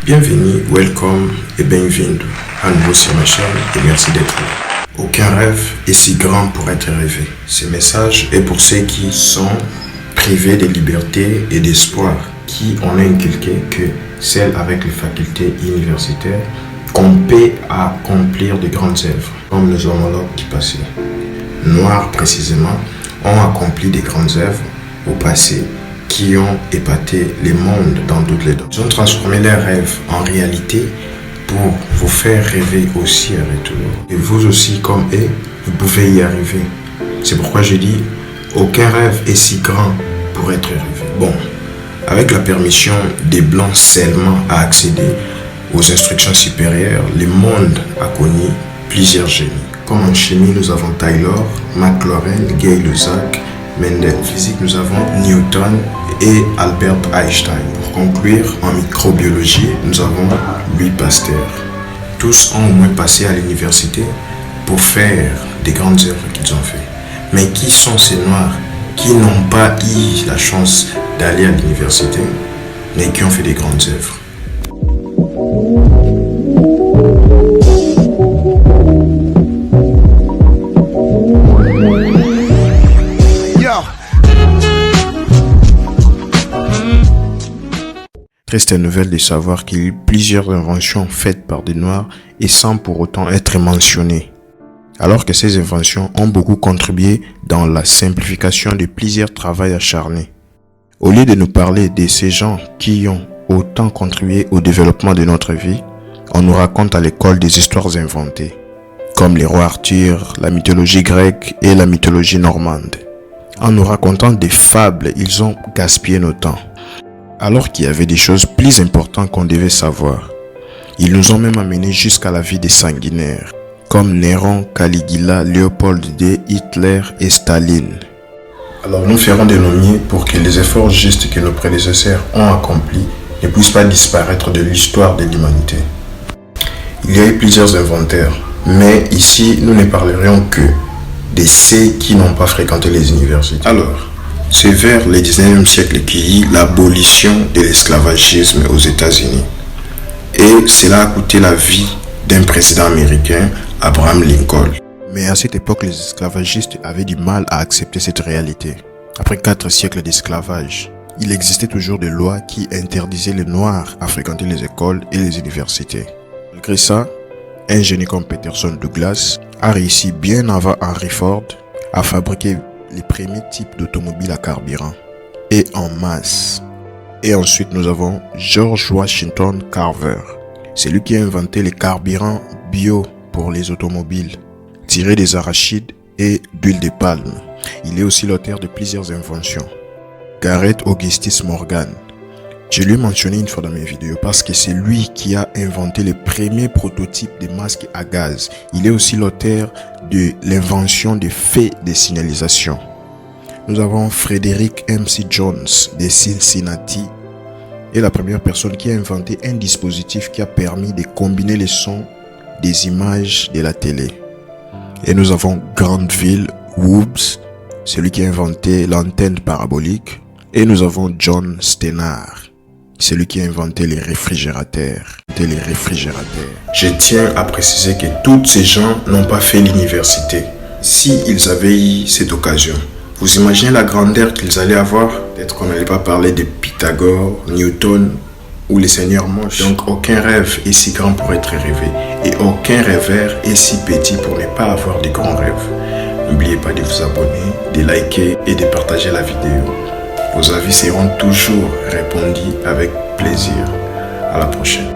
Bienvenue, welcome et bienvenue à nouveau sur ma chaîne et merci d'être là. Aucun rêve est si grand pour être rêvé. Ce message est pour ceux qui sont privés de liberté et d'espoir, qui ont inculqué que celles avec les facultés universitaires qu'on peut accomplir de grandes œuvres, comme nos homologues du passé. Noirs précisément ont accompli de grandes œuvres au passé qui ont épaté les mondes dans toutes les domaines. Ils ont transformé leurs rêves en réalité pour vous faire rêver aussi à retour. Et vous aussi, comme eux, vous pouvez y arriver. C'est pourquoi je dis, aucun rêve est si grand pour être rêvé. Bon, avec la permission des Blancs seulement à accéder aux instructions supérieures, le monde a connu plusieurs génies. Comme en chimie, nous avons Taylor, Maclaurin, Gay-Lussac, Mendel. En physique, nous avons Newton et Albert Einstein. Pour conclure, en microbiologie, nous avons Louis Pasteur. Tous ont au moins passé à l'université pour faire des grandes œuvres qu'ils ont fait. Mais qui sont ces Noirs qui n'ont pas eu la chance d'aller à l'université, mais qui ont fait des grandes œuvres? Triste nouvelle de savoir qu'il y a eu plusieurs inventions faites par des Noirs et sans pour autant être mentionnées. Alors que ces inventions ont beaucoup contribué dans la simplification de plusieurs travaux acharnés. Au lieu de nous parler de ces gens qui ont autant contribué au développement de notre vie, on nous raconte à l'école des histoires inventées, comme les rois Arthur, la mythologie grecque et la mythologie normande. En nous racontant des fables, ils ont gaspillé nos temps. Alors qu'il y avait des choses plus importantes qu'on devait savoir. Ils nous ont même amenés jusqu'à la vie des sanguinaires, comme Néron, Caligula, Léopold II, Hitler et Staline. Alors nous ferons des noms pour que les efforts justes que nos prédécesseurs ont accomplis ne puissent pas disparaître de l'histoire de l'humanité. Il y a eu plusieurs inventeurs, mais ici nous ne parlerons que de ceux qui n'ont pas fréquenté les universités. Alors, c'est vers le 19e siècle qu'il y a eu l'abolition de l'esclavagisme aux États-Unis. Et cela a coûté la vie d'un président américain, Abraham Lincoln. Mais à cette époque, les esclavagistes avaient du mal à accepter cette réalité. Après 4 siècles d'esclavage, il existait toujours des lois qui interdisaient les Noirs à fréquenter les écoles et les universités. Malgré ça, un génie comme Peterson Douglas a réussi bien avant Henry Ford à fabriquer les premiers types d'automobiles à carburant et en masse. Et ensuite nous avons George Washington Carver. C'est lui qui a inventé les carburants bio pour les automobiles, tirés des arachides et d'huile de palme. Il est aussi l'auteur de plusieurs inventions. Garrett Augustus Morgan. Je lui ai mentionné une fois dans mes vidéos parce que c'est lui qui a inventé les premiers prototypes de masques à gaz. Il est aussi l'auteur de l'invention des feux de signalisation. Nous avons Frederick MC Jones de Cincinnati et la première personne qui a inventé un dispositif qui a permis de combiner les sons des images de la télé. Et nous avons Granville Hobbs, celui qui a inventé l'antenne parabolique. Et nous avons John Steinhardt, celui qui a inventé les réfrigérateurs. Je tiens à préciser que tous ces gens n'ont pas fait l'université. S'ils avaient eu cette occasion, vous imaginez la grandeur qu'ils allaient avoir? Peut-être qu'on n'allait pas parler de Pythagore, Newton ou les seigneurs moches. Donc aucun rêve est si grand pour être rêvé. Et aucun rêveur est si petit pour ne pas avoir de grands rêves. N'oubliez pas de vous abonner, de liker et de partager la vidéo. Vos avis seront toujours répondus avec plaisir. À la prochaine.